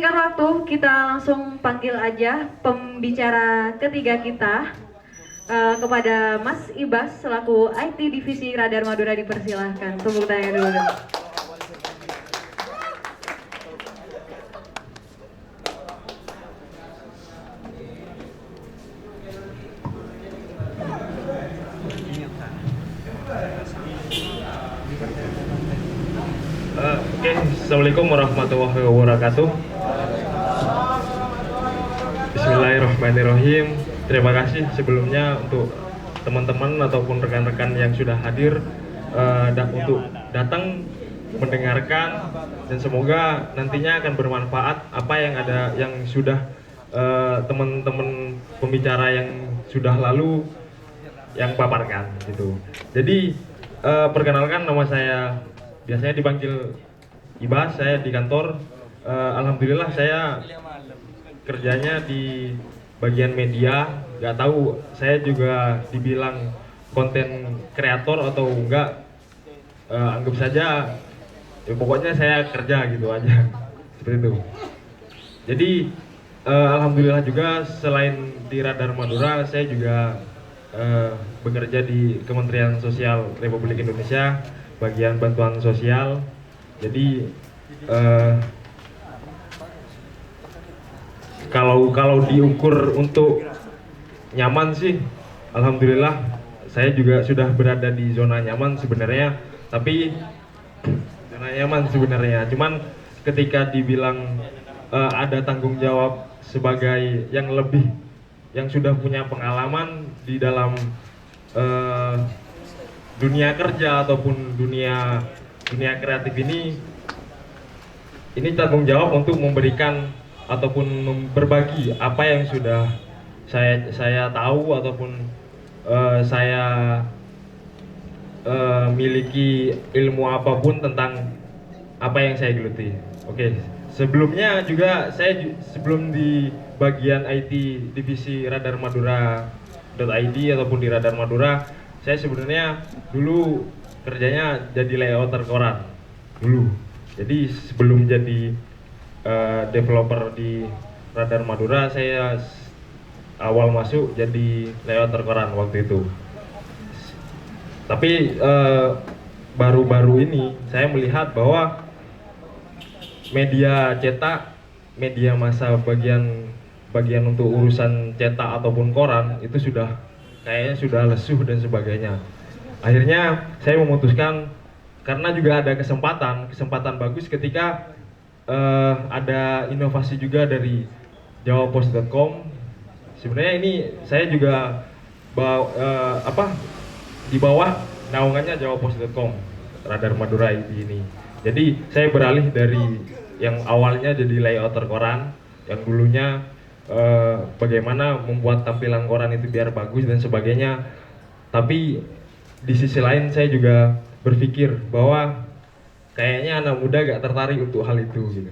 mempersingkat waktu, kita langsung panggil aja pembicara ketiga kita kepada Mas Ibas selaku IT Divisi Radar Madura, dipersilahkan. Tepuk tangan dulu dong. Oke, Assalamualaikum warahmatullahi wabarakatuh. Bismillahirrahmanirrahim. Terima kasih sebelumnya untuk teman-teman ataupun rekan-rekan yang sudah hadir untuk datang mendengarkan, dan semoga nantinya akan bermanfaat apa yang ada yang sudah teman-teman pembicara yang sudah lalu yang paparkan gitu. Jadi perkenalkan, nama saya biasanya dipanggil Ibas, saya di kantor. Alhamdulillah saya kerjanya di bagian media. Nggak tahu saya juga dibilang konten kreator atau enggak, anggap saja ya pokoknya saya kerja gitu aja seperti itu. Jadi alhamdulillah juga selain di Radar Madura, saya juga bekerja di Kementerian Sosial Republik Indonesia, bagian bantuan sosial. Jadi kalau diukur untuk nyaman sih, alhamdulillah saya juga sudah berada di zona nyaman sebenarnya. Tapi zona nyaman sebenarnya, cuman ketika dibilang ada tanggung jawab sebagai yang lebih, yang sudah punya pengalaman di dalam dunia kerja ataupun dunia kreatif ini tanggung jawab untuk memberikan ataupun berbagi apa yang sudah saya tahu ataupun saya miliki ilmu apapun tentang apa yang saya geluti. Oke, sebelumnya juga saya sebelum di bagian IT divisi Radar Madura.id ataupun di Radar Madura, saya sebenarnya dulu kerjanya jadi layouter koran dulu. Jadi sebelum jadi developer di Radar Madura, saya awal masuk jadi layouter koran waktu itu. Tapi baru-baru ini saya melihat bahwa media cetak, media massa bagian untuk urusan cetak ataupun koran itu kayaknya sudah lesuh dan sebagainya. Akhirnya saya memutuskan, karena juga ada kesempatan bagus ketika ada inovasi juga dari jawapos.com. Sebenarnya ini saya juga di bawah naungannya jawapos.com, Radar Madura ini. Jadi saya beralih dari yang awalnya jadi layouter koran, yang dulunya bagaimana membuat tampilan koran itu biar bagus dan sebagainya. Tapi di sisi lain saya juga berpikir bahwa kayaknya anak muda gak tertarik untuk hal itu gitu.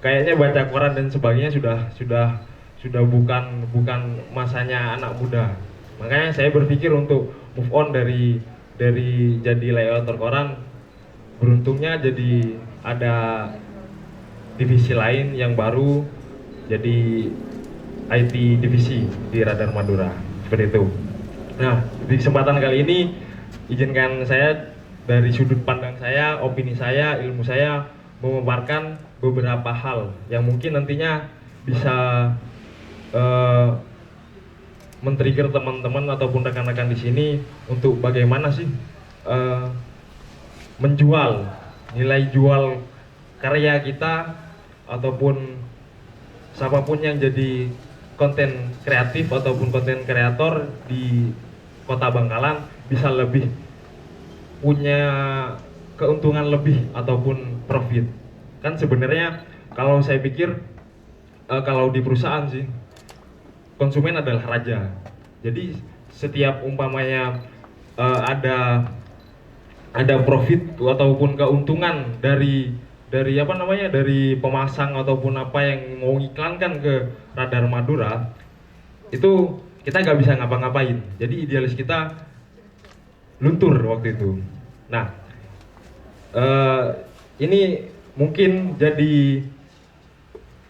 Kayaknya baca koran dan sebagainya sudah bukan masanya anak muda. Makanya saya berpikir untuk move on dari jadi layouter koran. Beruntungnya jadi ada divisi lain yang baru, jadi IT divisi di Radar Madura, seperti itu. Nah, di kesempatan kali ini izinkan saya dari sudut pandang saya, opini saya, ilmu saya memaparkan beberapa hal yang mungkin nantinya bisa men-trigger teman-teman ataupun rekan-rekan di sini untuk bagaimana sih menjual, nilai jual karya kita ataupun siapapun yang jadi konten kreatif ataupun konten kreator di Kota Bangkalan bisa lebih punya keuntungan lebih ataupun profit. Kan sebenarnya kalau saya pikir kalau di perusahaan sih konsumen adalah raja. Jadi setiap umpamanya ada profit ataupun keuntungan dari dari pemasang ataupun apa yang mau iklankan ke Radar Madura, itu kita nggak bisa ngapa-ngapain. Jadi idealis kita luntur waktu itu. Nah, ini mungkin jadi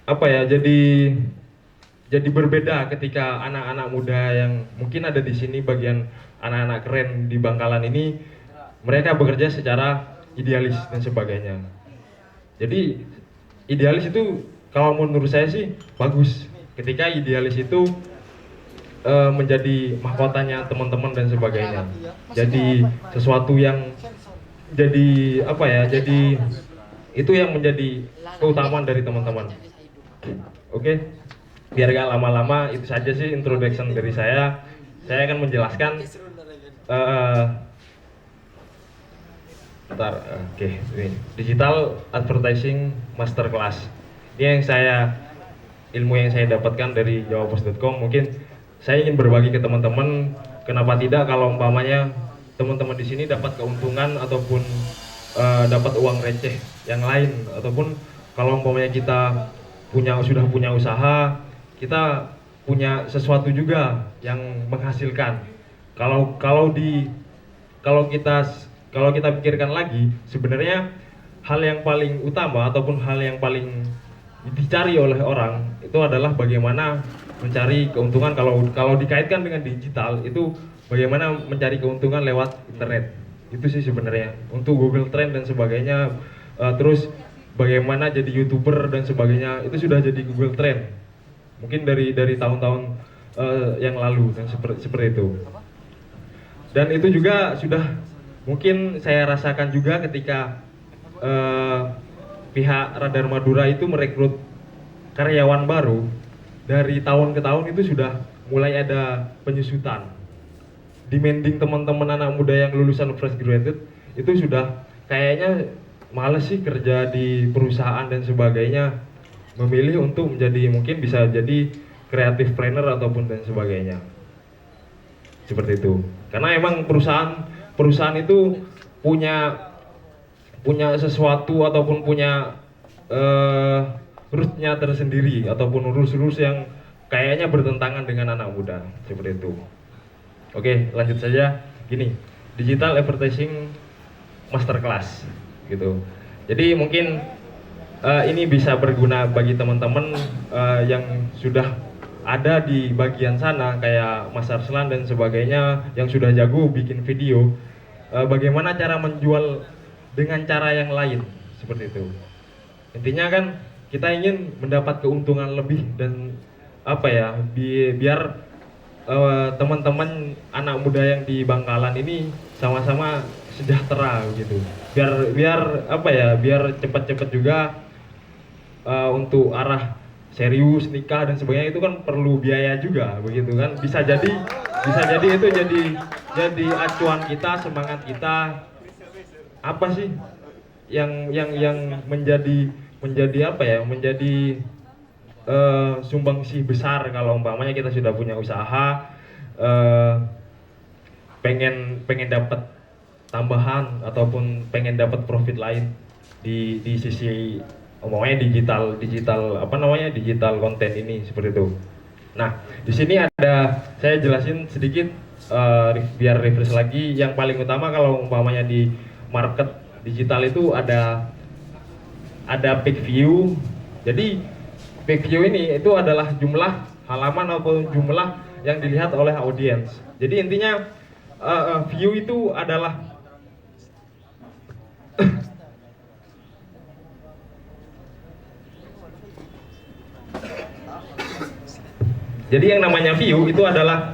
apa ya, jadi berbeda ketika anak-anak muda yang mungkin ada di sini, bagian anak-anak keren di Bangkalan ini, mereka bekerja secara idealis dan sebagainya. Jadi idealis itu kalau menurut saya sih bagus. Ketika idealis itu menjadi mahkotanya teman-teman dan sebagainya. Jadi sesuatu yang jadi apa ya? Jadi itu yang menjadi keutamaan dari teman-teman. Oke, biar gak lama-lama, itu saja sih introduction dari saya. Saya akan menjelaskan. Oke, ini digital advertising masterclass. Ini ilmu yang saya dapatkan dari jawapos.com. Mungkin saya ingin berbagi ke teman-teman. Kenapa tidak kalau umpamanya teman-teman di sini dapat keuntungan ataupun dapat uang receh yang lain, ataupun kalau umpamanya kita sudah punya usaha, kita punya sesuatu juga yang menghasilkan. Kalau kita pikirkan lagi, sebenarnya hal yang paling utama ataupun hal yang paling dicari oleh orang itu adalah bagaimana mencari keuntungan. Kalau dikaitkan dengan digital, itu bagaimana mencari keuntungan lewat internet. Itu sih sebenarnya untuk Google Trend dan sebagainya. Terus bagaimana jadi YouTuber dan sebagainya, itu sudah jadi Google Trend mungkin dari tahun-tahun yang lalu dan seperti itu. Dan itu juga sudah mungkin saya rasakan juga ketika pihak Radar Madura itu merekrut karyawan baru. Dari tahun ke tahun itu sudah mulai ada penyusutan. Demanding teman-teman anak muda yang lulusan fresh graduate itu sudah kayaknya males sih kerja di perusahaan dan sebagainya, memilih untuk menjadi, mungkin bisa jadi creative planner ataupun dan sebagainya. Seperti itu. Karena emang perusahaan itu punya sesuatu ataupun punya rules-nya tersendiri ataupun rules-rules yang kayaknya bertentangan dengan anak muda, seperti itu. Oke, lanjut saja. Gini, digital advertising masterclass gitu. Jadi mungkin ini bisa berguna bagi teman-teman yang sudah ada di bagian sana kayak Mas Arslan dan sebagainya, yang sudah jago bikin video. Bagaimana cara menjual dengan cara yang lain, seperti itu. Intinya kan kita ingin mendapat keuntungan lebih dan apa ya, biar teman-teman anak muda yang di Bangkalan ini sama-sama sejahtera gitu. Biar apa ya, biar cepat-cepat juga untuk arah serius nikah dan sebagainya, itu kan perlu biaya juga begitu kan. Bisa jadi itu jadi acuan kita, semangat kita, apa sih yang menjadi apa ya, menjadi sumbangsih besar kalau umpamanya kita sudah punya usaha, pengen dapat tambahan ataupun pengen dapat profit lain di sisi umpamanya digital konten ini, seperti itu. Nah, di sini saya jelasin sedikit biar refresh lagi. Yang paling utama kalau umpamanya di market digital itu ada peak view. Jadi peak view ini itu adalah jumlah halaman ataupun jumlah yang dilihat oleh audiens. Jadi intinya view itu adalah jadi yang namanya view itu adalah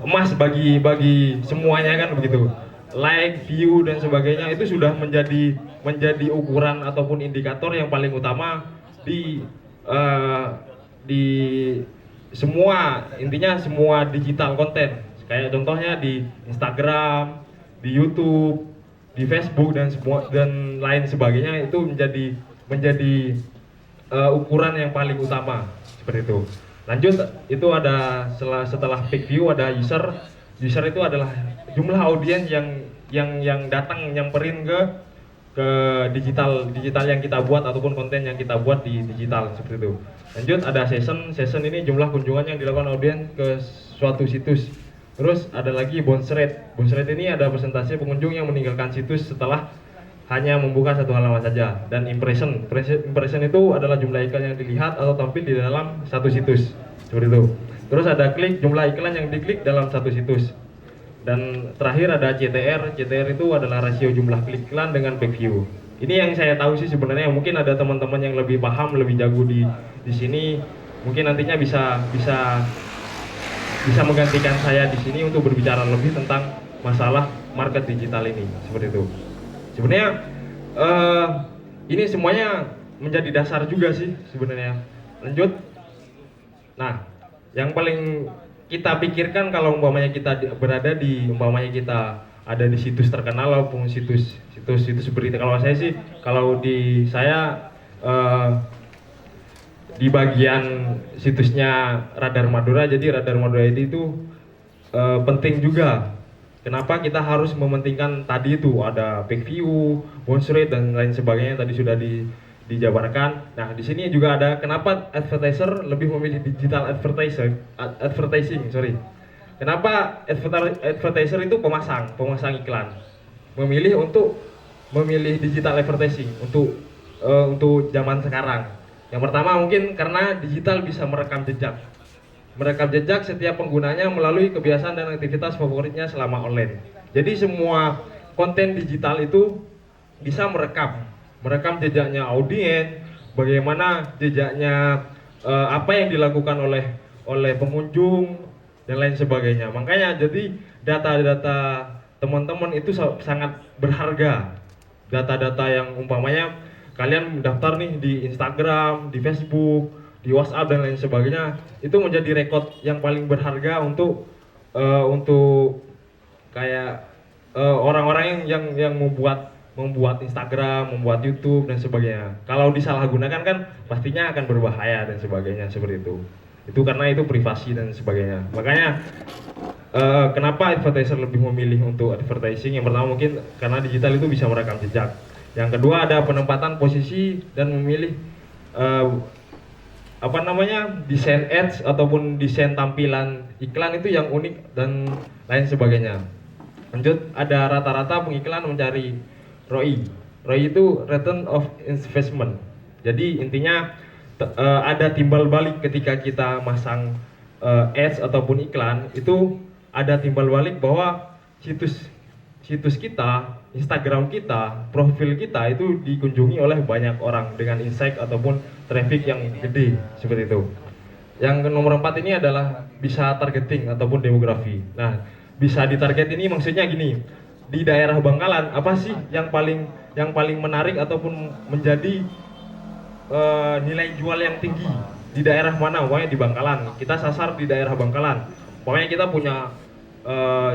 emas bagi semuanya kan begitu. Like, view dan sebagainya itu sudah menjadi ukuran ataupun indikator yang paling utama di semua, intinya semua digital konten. Kayak contohnya di Instagram, di YouTube, di Facebook dan lain sebagainya, itu menjadi ukuran yang paling utama, seperti itu. Lanjut, itu ada setelah peak view ada user itu adalah jumlah audiens yang datang nyamperin ke digital yang kita buat ataupun konten yang kita buat di digital, seperti itu. Lanjut, ada session ini jumlah kunjungan yang dilakukan audiens ke suatu situs. Terus ada lagi bounce rate ini ada persentase pengunjung yang meninggalkan situs setelah hanya membuka satu halaman saja. Dan impression itu adalah jumlah iklan yang dilihat atau tampil di dalam satu situs, seperti itu. Terus ada klik, jumlah iklan yang diklik dalam satu situs. Dan terakhir ada CTR itu adalah rasio jumlah klik iklan dengan page view. Ini yang saya tahu sih sebenarnya. Mungkin ada teman-teman yang lebih paham, lebih jago di sini. Mungkin nantinya bisa menggantikan saya di sini untuk berbicara lebih tentang masalah market digital ini, seperti itu. Sebenarnya ini semuanya menjadi dasar juga sih sebenarnya. Lanjut. Nah, yang paling kita pikirkan kalau umpamanya kita berada di, umpamanya kita ada di situs terkenal maupun situs berita. Kalau saya sih, kalau di saya di bagian situsnya Radar Madura, jadi Radar Madura itu penting juga. Kenapa kita harus mementingkan tadi itu ada page view, bounce rate dan lain sebagainya tadi sudah dijabarkan. Nah, di sini juga ada kenapa advertiser lebih memilih digital advertising. Kenapa advertiser itu pemasang iklan memilih digital advertising untuk zaman sekarang. Yang pertama mungkin karena digital bisa merekam jejak setiap penggunanya melalui kebiasaan dan aktivitas favoritnya selama online. Jadi semua konten digital itu bisa merekam jejaknya audiens, bagaimana jejaknya, apa yang dilakukan oleh pengunjung dan lain sebagainya. Makanya jadi data-data teman-teman itu sangat berharga. Data-data yang umpamanya kalian mendaftar nih di Instagram, di Facebook, di WhatsApp dan lain sebagainya, itu menjadi rekod yang paling berharga untuk kayak orang-orang yang membuat Instagram, membuat YouTube dan sebagainya. Kalau disalahgunakan kan pastinya akan berbahaya dan sebagainya, seperti itu. Itu karena itu privasi dan sebagainya. Makanya kenapa advertiser lebih memilih untuk advertising? Yang pertama mungkin karena digital itu bisa merekam jejak. Yang kedua ada penempatan posisi dan memilih desain ads ataupun desain tampilan iklan itu yang unik dan lain sebagainya. Lanjut, ada rata-rata pengiklan mencari ROI. ROI itu return of investment. Jadi intinya ada timbal balik ketika kita masang ads ataupun iklan, itu ada timbal balik bahwa situs kita, Instagram kita, profil kita itu dikunjungi oleh banyak orang dengan insight ataupun traffic yang gede, seperti itu. Yang nomor 4 ini adalah bisa targeting ataupun demografi. Nah, bisa ditarget ini maksudnya gini, di daerah Bangkalan apa sih yang paling menarik ataupun menjadi nilai jual yang tinggi di daerah mana? Pokoknya di Bangkalan. Kita sasar di daerah Bangkalan. Pokoknya kita punya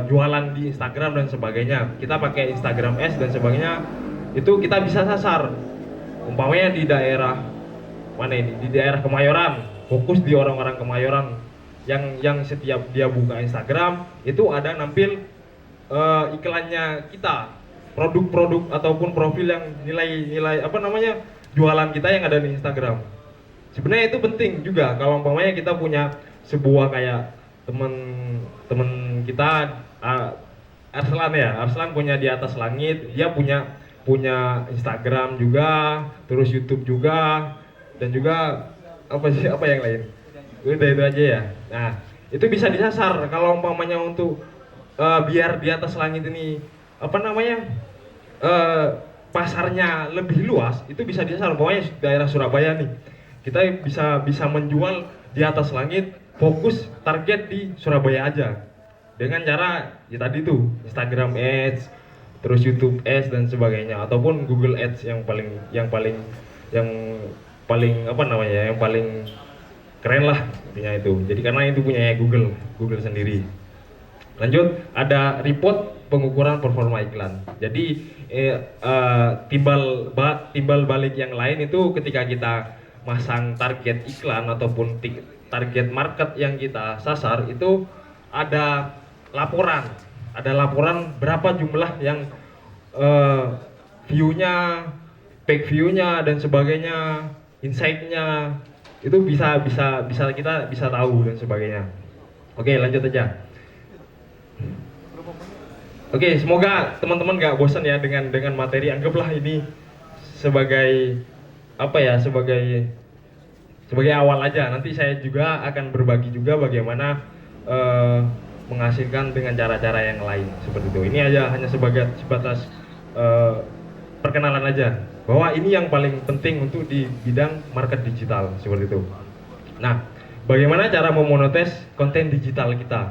jualan di Instagram dan sebagainya, kita pakai Instagram Ads dan sebagainya, itu kita bisa sasar. Umpamanya di daerah mana ini, di daerah Kemayoran, fokus di orang-orang Kemayoran yang setiap dia buka Instagram itu ada nampil iklannya kita, produk-produk ataupun profil yang nilai jualan kita yang ada di Instagram. Sebenarnya itu penting juga kalau umpamanya kita punya sebuah kayak temen kita Arslan punya Di Atas Langit, dia punya Instagram juga, terus YouTube juga, dan juga apa yang lain. Udah itu aja ya. Nah, itu bisa disasar kalau umpamanya untuk biar Di Atas Langit ini pasarnya lebih luas, itu bisa disasar. Pokoknya daerah Surabaya nih, kita bisa menjual Di Atas Langit, fokus target di Surabaya aja dengan cara ya tadi tuh Instagram Ads, terus YouTube Ads dan sebagainya, ataupun Google Ads yang paling keren lah intinya itu. Jadi karena itu punya Google sendiri. Lanjut, ada report pengukuran performa iklan. Jadi timbal balik yang lain itu ketika kita masang target iklan ataupun target market yang kita sasar, itu ada laporan berapa jumlah yang view-nya, page view-nya dan sebagainya, insight-nya, itu kita bisa tahu dan sebagainya. Oke, lanjut aja. Oke, semoga teman-teman gak bosan ya dengan materi. Anggaplah ini sebagai apa ya, sebagai awal aja. Nanti saya juga akan berbagi juga bagaimana menghasilkan dengan cara-cara yang lain seperti itu. Ini aja hanya sebatas perkenalan aja bahwa ini yang paling penting untuk di bidang market digital seperti itu. Nah, bagaimana cara memonetis konten digital kita?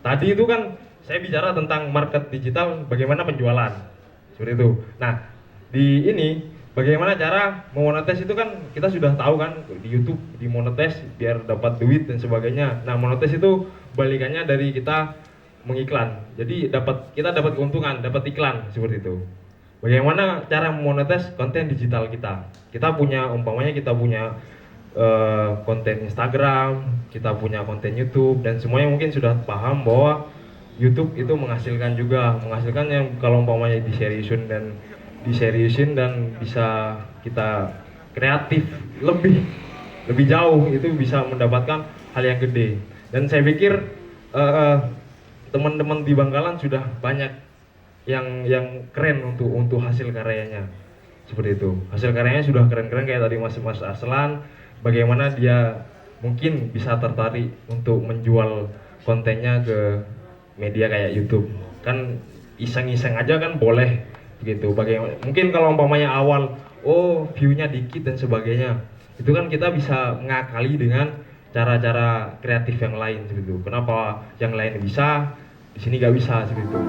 Tadi itu kan saya bicara tentang market digital, bagaimana penjualan seperti itu. Nah, di ini bagaimana cara memonetis itu kan kita sudah tahu kan, di YouTube dimonetis biar dapat duit dan sebagainya. Nah, monetis itu balikannya dari kita mengiklan. Jadi kita dapat keuntungan, dapat iklan seperti itu. Bagaimana cara memonetis konten digital kita? Kita punya umpamanya kita punya konten Instagram, kita punya konten YouTube, dan semuanya mungkin sudah paham bahwa YouTube itu menghasilkan yang kalau umpamanya diseriusin dan bisa kita kreatif lebih jauh, itu bisa mendapatkan hal yang gede. Dan saya pikir teman-teman di Bangkalan sudah banyak yang keren untuk hasil karyanya seperti itu. Hasil karyanya sudah keren-keren kayak tadi Mas Aslan, bagaimana dia mungkin bisa tertarik untuk menjual kontennya ke media kayak YouTube. Kan iseng-iseng aja kan boleh begitu. Bagaimana mungkin kalau umpamanya awal view-nya dikit dan sebagainya, itu kan kita bisa mengakali dengan cara-cara kreatif yang lain seperti itu. Kenapa yang lain bisa, di sini gak bisa seperti itu.